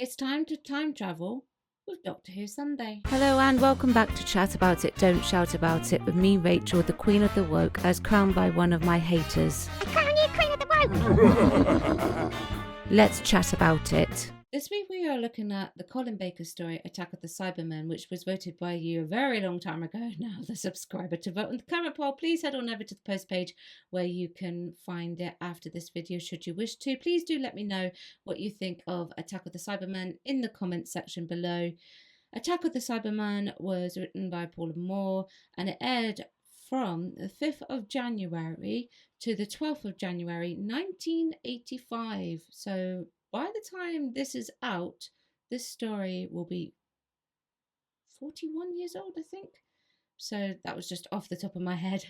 It's time to time travel with Doctor Who Sunday. Hello and welcome back to Chat About It, Don't Shout About It with me, Rachel, the Queen of the Woke, as crowned by one of my haters. I crown you Queen of the Woke! Let's chat about it. This week we are looking at the Colin Baker story, Attack of the Cybermen, which was voted by you a very long time ago now, the subscriber to vote on the current poll. Please head on over to the post page where you can find it after this video should you wish to. Please do let me know what you think of Attack of the Cybermen in the comments section below. Attack of the Cybermen was written by Paula Moore and it aired from the 5th of January to the 12th of January 1985. So by the time this is out, this story will be 41 years old, I think. So that was just off the top of my head.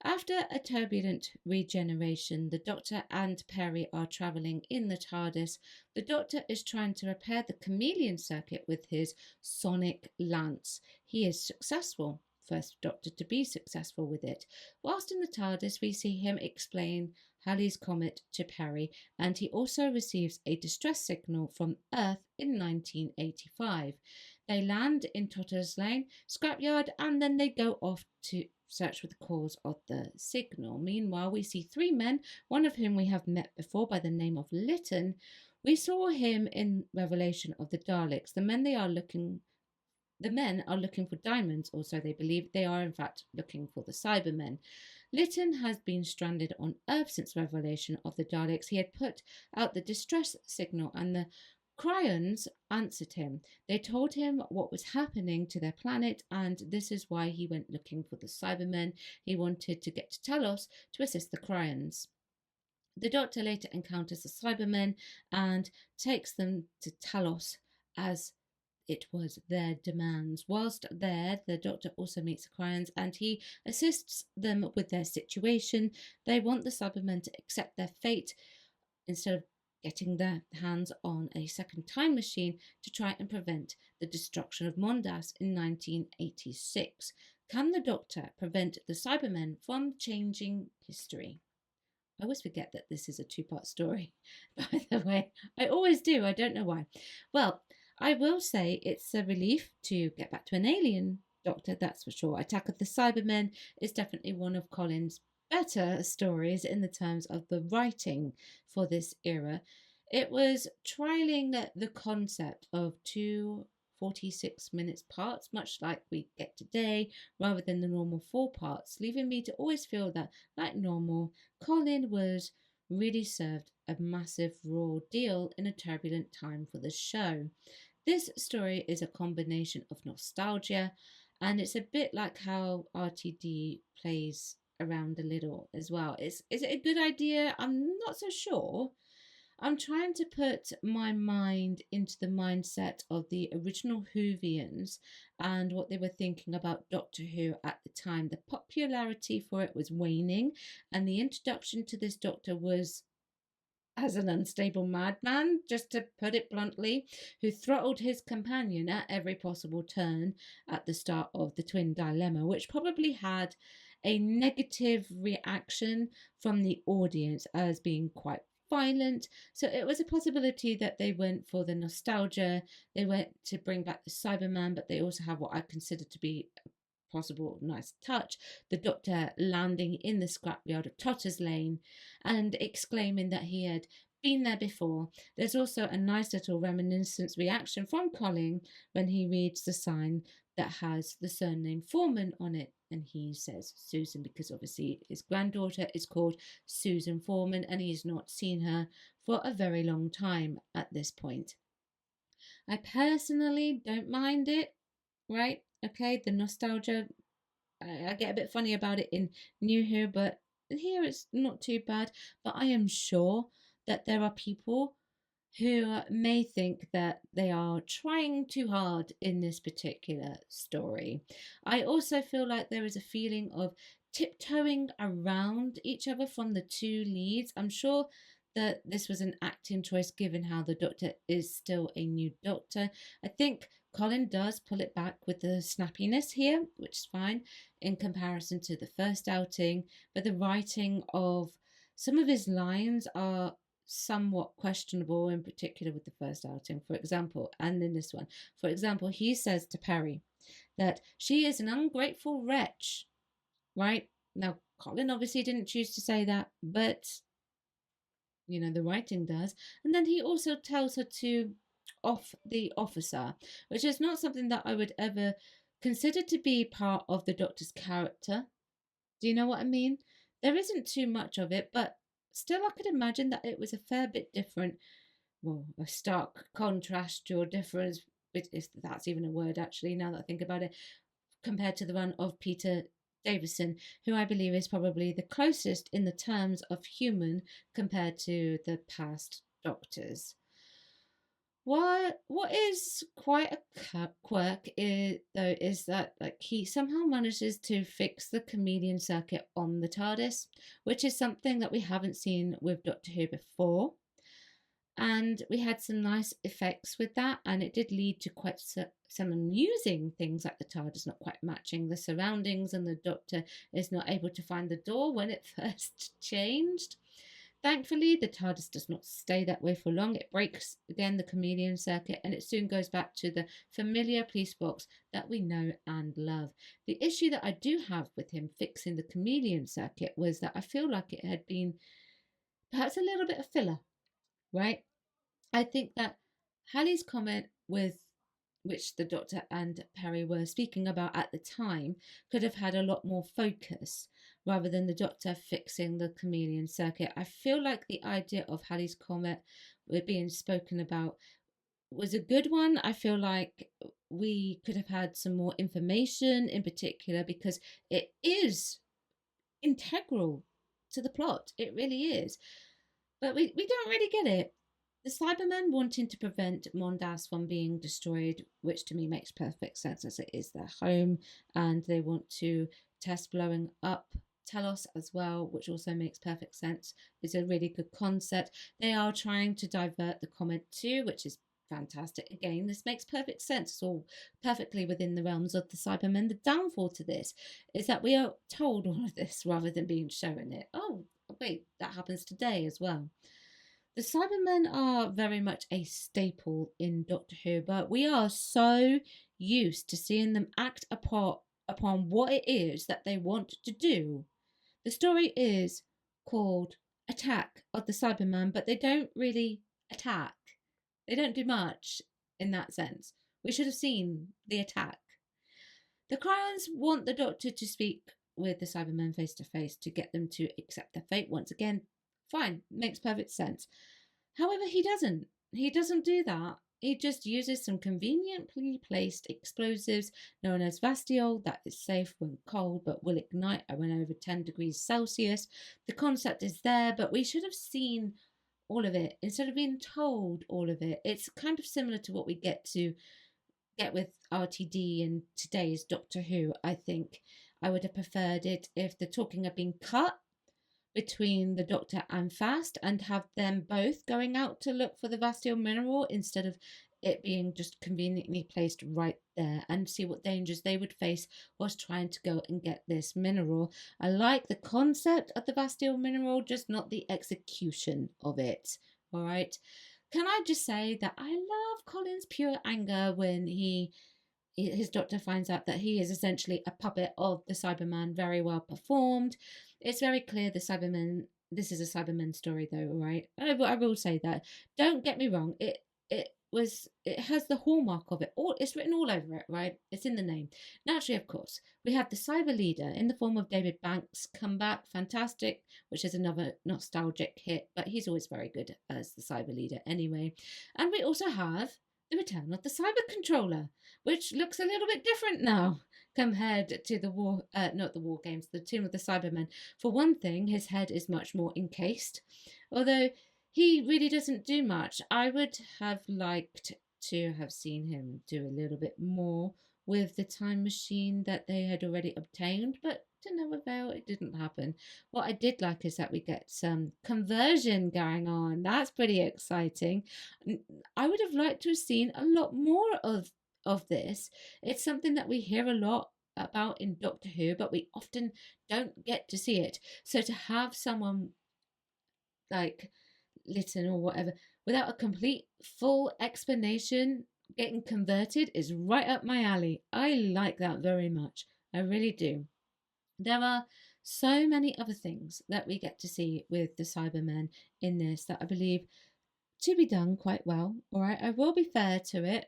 After a turbulent regeneration, the Doctor and Perry are travelling in the TARDIS. The Doctor is trying to repair the chameleon circuit with his sonic lance. He is successful. First Doctor to be successful with it. Whilst in the TARDIS, we see him explain Halley's Comet to Perry, and he also receives a distress signal from Earth in 1985. They land in Totter's Lane scrapyard, and then they go off to search for the cause of the signal. Meanwhile, we see three men, one of whom we have met before by the name of Lytton. We saw him in Revelation of the Daleks. The men are looking for diamonds, or so they believe. They are in fact looking for the Cybermen. Lytton has been stranded on Earth since Revelation of the Daleks. He had put out the distress signal and the Cryons answered him. They told him what was happening to their planet, and this is why he went looking for the Cybermen. He wanted to get to Talos to assist the Cryons. The Doctor later encounters the Cybermen and takes them to Talos as it was their demands. Whilst there, the Doctor also meets the Cryons and he assists them with their situation. They want the Cybermen to accept their fate instead of getting their hands on a second time machine to try and prevent the destruction of Mondas in 1986. Can the Doctor prevent the Cybermen from changing history? I always forget that this is a two-part story, by the way. I always do. I don't know why. Well, I will say it's a relief to get back to an alien Doctor, that's for sure. Attack of the Cybermen is definitely one of Colin's better stories in the terms of the writing for this era. It was trialing the concept of two 46 minutes parts, much like we get today, rather than the normal 4 parts, leaving me to always feel that, like normal, Colin was really served a massive raw deal in a turbulent time for the show. This story is a combination of nostalgia, and it's a bit like how RTD plays around a little as well. Is it a good idea? I'm not so sure. I'm trying to put my mind into the mindset of the original Whovians and what they were thinking about Doctor Who at the time. The popularity for it was waning, and the introduction to this Doctor was as an unstable madman, just to put it bluntly, who throttled his companion at every possible turn at the start of the twin dilemma, which probably had a negative reaction from the audience as being quite violent. So it was a possibility that they went for the nostalgia, they went to bring back the Cyberman, but they also have what I consider to be possible nice touch, the Doctor landing in the scrapyard of Totter's Lane and exclaiming that he had been there before. There's also a nice little reminiscence reaction from Colin when he reads the sign that has the surname Foreman on it, and he says Susan because obviously his granddaughter is called Susan Foreman and he's not seen her for a very long time at this point. I personally don't mind it, right? Okay, the nostalgia, I get a bit funny about it in New Who, but here it's not too bad. But I am sure that there are people who may think that they are trying too hard in this particular story. I also feel like there is a feeling of tiptoeing around each other from the two leads. I'm sure that this was an acting choice given how the Doctor is still a new Doctor. I think Colin does pull it back with the snappiness here, which is fine in comparison to the first outing, but the writing of some of his lines are somewhat questionable, in particular with the first outing, for example, and in this one. For example, he says to Perry that she is an ungrateful wretch, right? Now, Colin obviously didn't choose to say that, but the writing does. And then he also tells her to off the officer, which is not something that I would ever consider to be part of the Doctor's character. Do you know what I mean? There isn't too much of it, but still, I could imagine that it was a fair bit different. Well, a stark contrast or difference, if that's even a word, actually, now that I think about it, compared to the one of Peter Davison, who I believe is probably the closest in the terms of human compared to the past Doctors. What is quite a quirk is that he somehow manages to fix the chameleon circuit on the TARDIS, which is something that we haven't seen with Doctor Who before. And we had some nice effects with that, and it did lead to quite some amusing things, like the TARDIS not quite matching the surroundings, and the Doctor is not able to find the door when it first changed. Thankfully, the TARDIS does not stay that way for long. It breaks again the chameleon circuit, and it soon goes back to the familiar police box that we know and love. The issue that I do have with him fixing the chameleon circuit was that I feel like it had been perhaps a little bit of filler, right? I think that Halley's comment, with which the Doctor and Perry were speaking about at the time, could have had a lot more focus rather than the Doctor fixing the chameleon circuit. I feel like the idea of Halley's comet being spoken about was a good one. I feel like we could have had some more information in particular, because it is integral to the plot. It really is. But we don't really get it. The Cybermen wanting to prevent Mondas from being destroyed, which to me makes perfect sense as it is their home, and they want to test blowing up Telos as well, which also makes perfect sense. It's a really good concept. They are trying to divert the comet too, which is fantastic. Again, this makes perfect sense. It's all perfectly within the realms of the Cybermen. The downfall to this is that we are told all of this rather than being shown it. Oh, wait, that happens today as well. The Cybermen are very much a staple in Doctor Who, but we are so used to seeing them act upon what it is that they want to do. The story is called Attack of the Cybermen, but they don't really attack. They don't do much in that sense. We should have seen the attack. The Cryons want the Doctor to speak with the Cybermen face to face to get them to accept their fate once again. Fine, makes perfect sense. However, he doesn't. He doesn't do that. He just uses some conveniently placed explosives known as Vastiol that is safe when cold but will ignite when over 10 degrees Celsius. The concept is there, but we should have seen all of it instead of being told all of it. It's kind of similar to what we get with RTD and today's Doctor Who. I think I would have preferred it if the talking had been cut between the Doctor and Fast, and have them both going out to look for the Vastiol mineral instead of it being just conveniently placed right there, and see what dangers they would face whilst trying to go and get this mineral. I like the concept of the Vastiol mineral, just not the execution of it. All right. Can I just say that I love Colin's pure anger when his Doctor finds out that he is essentially a puppet of the Cyberman. Very well performed. It's very clear this is a Cyberman story though, right? I will say that. Don't get me wrong, it has the hallmark of it. It's written all over it, right? It's in the name. Naturally, of course, we have the cyber leader in the form of David Banks come back, fantastic, which is another nostalgic hit, but he's always very good as the cyber leader anyway. And we also have the return of the cyber controller, which looks a little bit different now compared to the War Games, the Tomb of the Cybermen. For one thing, his head is much more encased, although he really doesn't do much. I would have liked to have seen him do a little bit more with the time machine that they had already obtained, but to no avail, it didn't happen. What I did like is that we get some conversion going on. That's pretty exciting. I would have liked to have seen a lot more of this. It's something that we hear a lot about in Doctor Who, but we often don't get to see it. So to have someone like Lytton or whatever, without a complete full explanation, getting converted is right up my alley. I like that very much. I really do. There are so many other things that we get to see with the Cybermen in this that I believe to be done quite well. All right, I will be fair to it.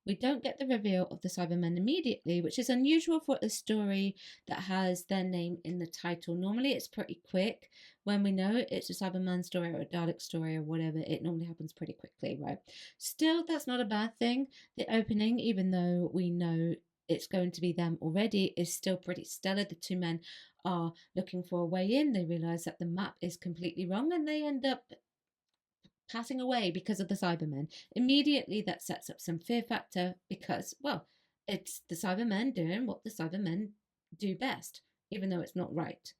We don't get the reveal of the Cybermen immediately, which is unusual for a story that has their name in the title. Normally, it's pretty quick. When we know it's a Cyberman story or a Dalek story or whatever, it normally happens pretty quickly, right? Still, that's not a bad thing. The opening, even though we know it's going to be them already, is still pretty stellar. The two men are looking for a way in. They realize that the map is completely wrong and they end up passing away because of the Cybermen. Immediately, that sets up some fear factor because, well, it's the Cybermen doing what the Cybermen do best, even though it's not right.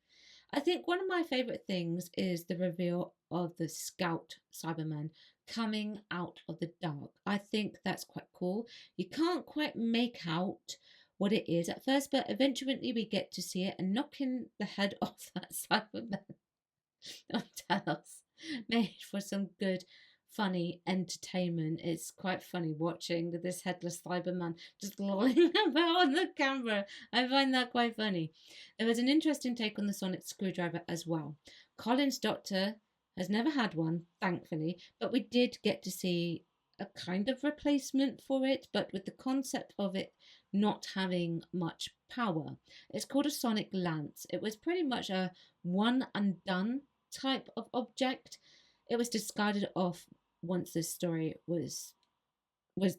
I think one of my favourite things is the reveal of the Scout Cybermen coming out of the dark. I think that's quite cool. You can't quite make out what it is at first, but eventually we get to see it and knocking the head off that Cyberman on Talos made for some good funny entertainment. It's quite funny watching this headless Cyberman just lolling about on the camera. I find that quite funny. There was an interesting take on the sonic screwdriver as well. Colin's doctor has never had one, thankfully, but we did get to see a kind of replacement for it, but with the concept of it not having much power. It's called a sonic lance. It was pretty much a one and done type of object. It was discarded off once this story was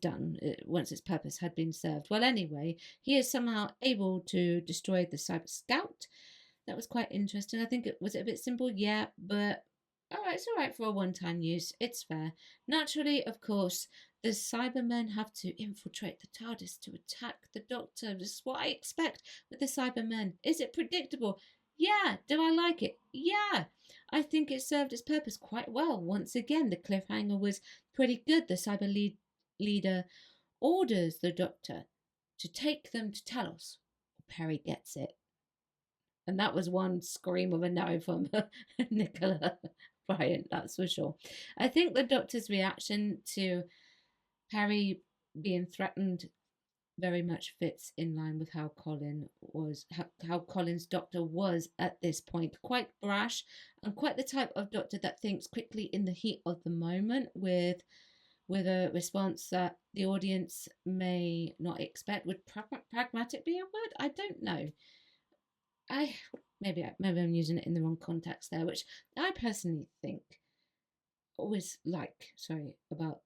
done, once its purpose had been served. Well, anyway, he is somehow able to destroy the Cyber Scout. That was quite interesting. I think it was a bit simple, yeah, but it's all right for a one-time use. It's fair. Naturally, of course, the Cybermen have to infiltrate the TARDIS to attack the Doctor. This is what I expect with the Cybermen. Is it predictable? Yeah. Do I like it? Yeah. I think it served its purpose quite well. Once again, the cliffhanger was pretty good. The cyber leader orders the Doctor to take them to Talos. Perry gets it. And that was one scream of a no from Nicola Bryant, that's for sure. I think the Doctor's reaction to Perry being threatened very much fits in line with how how Colin's doctor was at this point. Quite brash and quite the type of doctor that thinks quickly in the heat of the moment with a response that the audience may not expect. Would pragmatic be a word? I don't know. Maybe I'm using it in the wrong context there, which I personally think about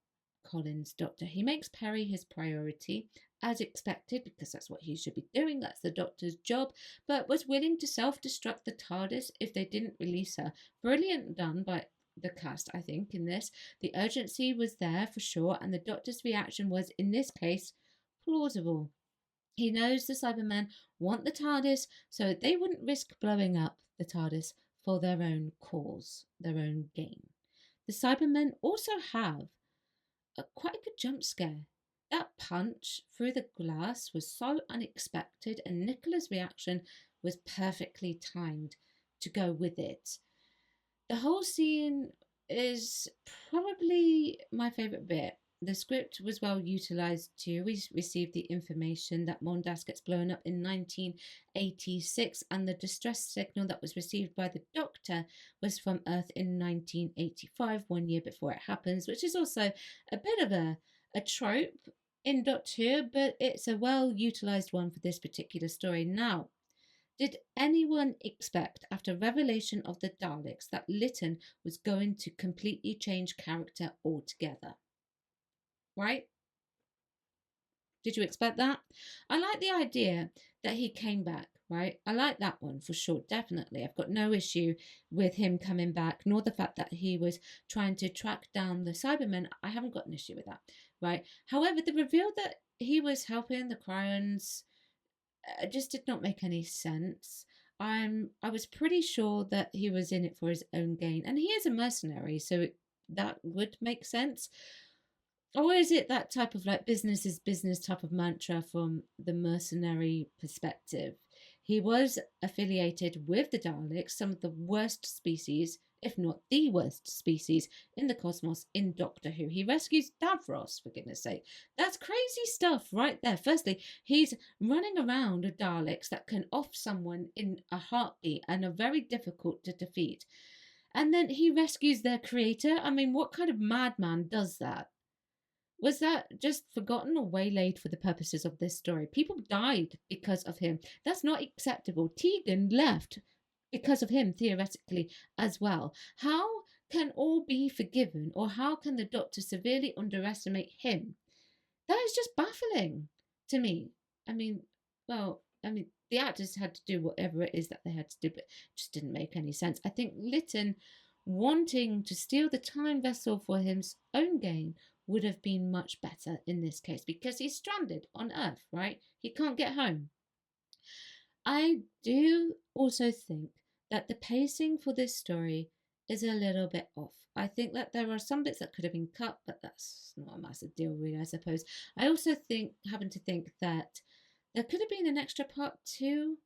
Colin's doctor. He makes Perry his priority, as expected, because that's what he should be doing. That's the Doctor's job, but was willing to self-destruct the TARDIS if they didn't release her. Brilliant done by the cast, I think, in this. The urgency was there for sure, and the Doctor's reaction was, in this case, plausible. He knows the Cybermen want the TARDIS, so they wouldn't risk blowing up the TARDIS for their own cause, their own gain. The Cybermen also have quite a good jump scare. That punch through the glass was so unexpected, and Nicola's reaction was perfectly timed to go with it. The whole scene is probably my favourite bit. The script was well utilised too. We received the information that Mondas gets blown up in 1986, and the distress signal that was received by the Doctor was from Earth in 1985, 1 year before it happens, which is also a bit of a trope in Doctor Who, but it's a well utilised one for this particular story. Now, did anyone expect, after revelation of the Daleks, that Lytton was going to completely change character altogether? Right? Did you expect that? I like the idea that he came back, right? I like that one for sure, definitely. I've got no issue with him coming back, nor the fact that he was trying to track down the Cybermen. I haven't got an issue with that, right? However, the reveal that he was helping the Cryons just did not make any sense. I was pretty sure that he was in it for his own gain, and he is a mercenary, so that would make sense. Or is it that type of like business is business type of mantra from the mercenary perspective? He was affiliated with the Daleks, some of the worst species if not the worst species in the cosmos in Doctor Who. He rescues Davros, for goodness sake. That's crazy stuff right there. Firstly, he's running around with Daleks that can off someone in a heartbeat and are very difficult to defeat. And then he rescues their creator. I mean, what kind of madman does that? Was that just forgotten or waylaid for the purposes of this story? People died because of him. That's not acceptable. Tegan left because of him, theoretically, as well. How can all be forgiven, or how can the Doctor severely underestimate him? That is just baffling to me. I mean, the actors had to do whatever it is that they had to do, but it just didn't make any sense. I think Lytton wanting to steal the time vessel for his own gain would have been much better in this case, because he's stranded on Earth, right? He can't get home. I do also think that the pacing for this story is a little bit off. I think that there are some bits that could have been cut, but that's not a massive deal, really, I suppose. I also happen to think that there could have been an extra part too.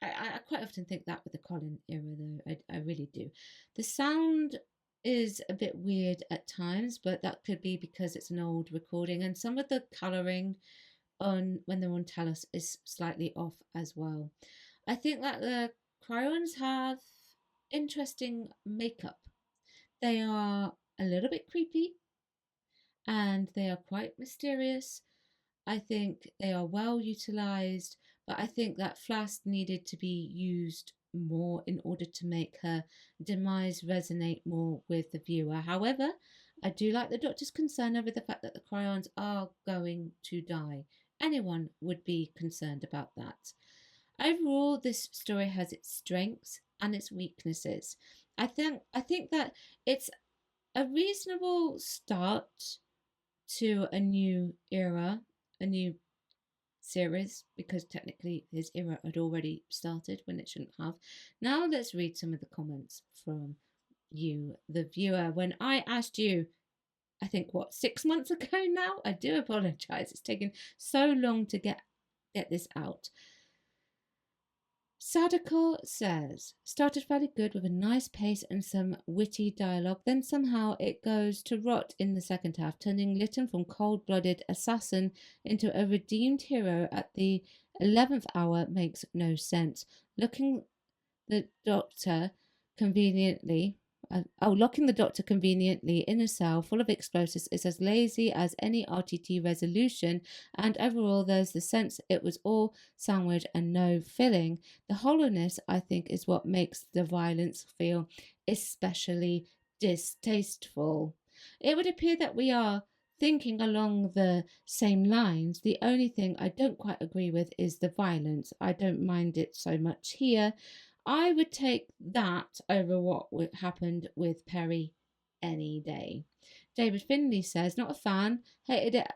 I quite often think that with the Colin era, though. I really do. The sound is a bit weird at times, but that could be because it's an old recording, and some of the colouring on when they're on Talos is slightly off as well. I think that the Cryons have interesting makeup. They are a little bit creepy and they are quite mysterious. I think they are well utilized, but I think that Flask needed to be used more in order to make her demise resonate more with the viewer. However, I do like the Doctor's concern over the fact that the Cryons are going to die. Anyone would be concerned about that. Overall, this story has its strengths and its weaknesses. I think that it's a reasonable start to a new era, a new series, because technically his era had already started when it shouldn't have. Now let's read some of the comments from you, the viewer. When I asked you, I think 6 months ago now, I do apologize. It's taken so long to get this out. Sadako says, started fairly good with a nice pace and some witty dialogue, then somehow it goes to rot in the second half, turning Lytton from cold-blooded assassin into a redeemed hero at the 11th hour makes no sense. Locking the Doctor conveniently in a cell full of explosives is as lazy as any RTT resolution, and overall there's the sense it was all sandwich and no filling. The hollowness, I think, is what makes the violence feel especially distasteful. It would appear that we are thinking along the same lines. The only thing I don't quite agree with is the violence. I don't mind it so much here. I would take that over what happened with Perry any day. David Finley says, not a fan, hated it.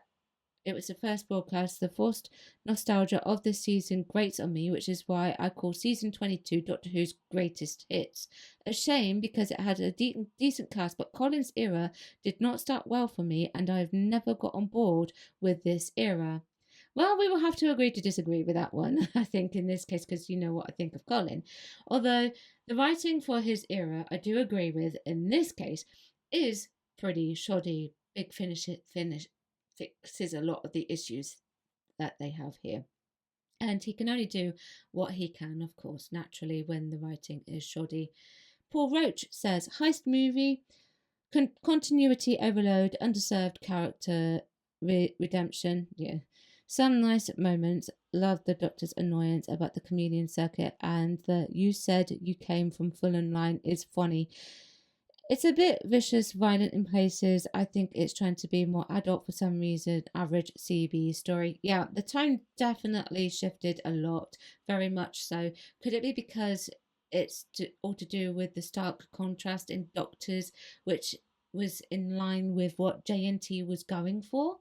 It was the first broadcast. The forced nostalgia of this season grates on me, which is why I call season 22 Doctor Who's greatest hits. A shame because it had a decent cast, but Colin's era did not start well for me, and I've never got on board with this era. Well, we will have to agree to disagree with that one, I think, in this case, because you know what I think of Colin. Although the writing for his era, I do agree with, in this case, is pretty shoddy. Big Finish fixes a lot of the issues that they have here. And he can only do what he can, of course, naturally, when the writing is shoddy. Paul Roach says, heist movie, continuity overload, underserved character redemption. Yeah. Some nice moments. Love the Doctor's annoyance about the chameleon circuit, and the you said you came from Fulham line is funny. It's a bit vicious, violent in places. I think it's trying to be more adult for some reason. Average CB story. Yeah, the tone definitely shifted a lot, very much so. Could it be because it's all to do with the stark contrast in Doctors, which was in line with what JNT was going for?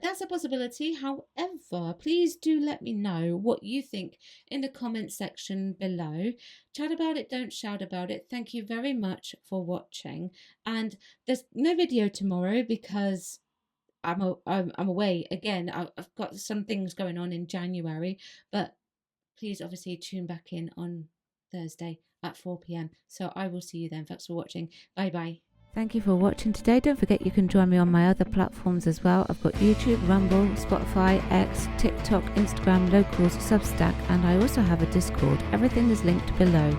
That's a possibility. However, please do let me know what you think in the comments section below. Chat about it, don't shout about it. Thank you very much for watching. And there's no video tomorrow because I'm away again. I've got some things going on in January, but please obviously tune back in on Thursday at 4 p.m. So I will see you then. Thanks for watching. Bye bye. Thank you for watching today. Don't forget you can join me on my other platforms as well. I've got YouTube, Rumble, Spotify, X, TikTok, Instagram, Locals, Substack, and I also have a Discord. Everything is linked below.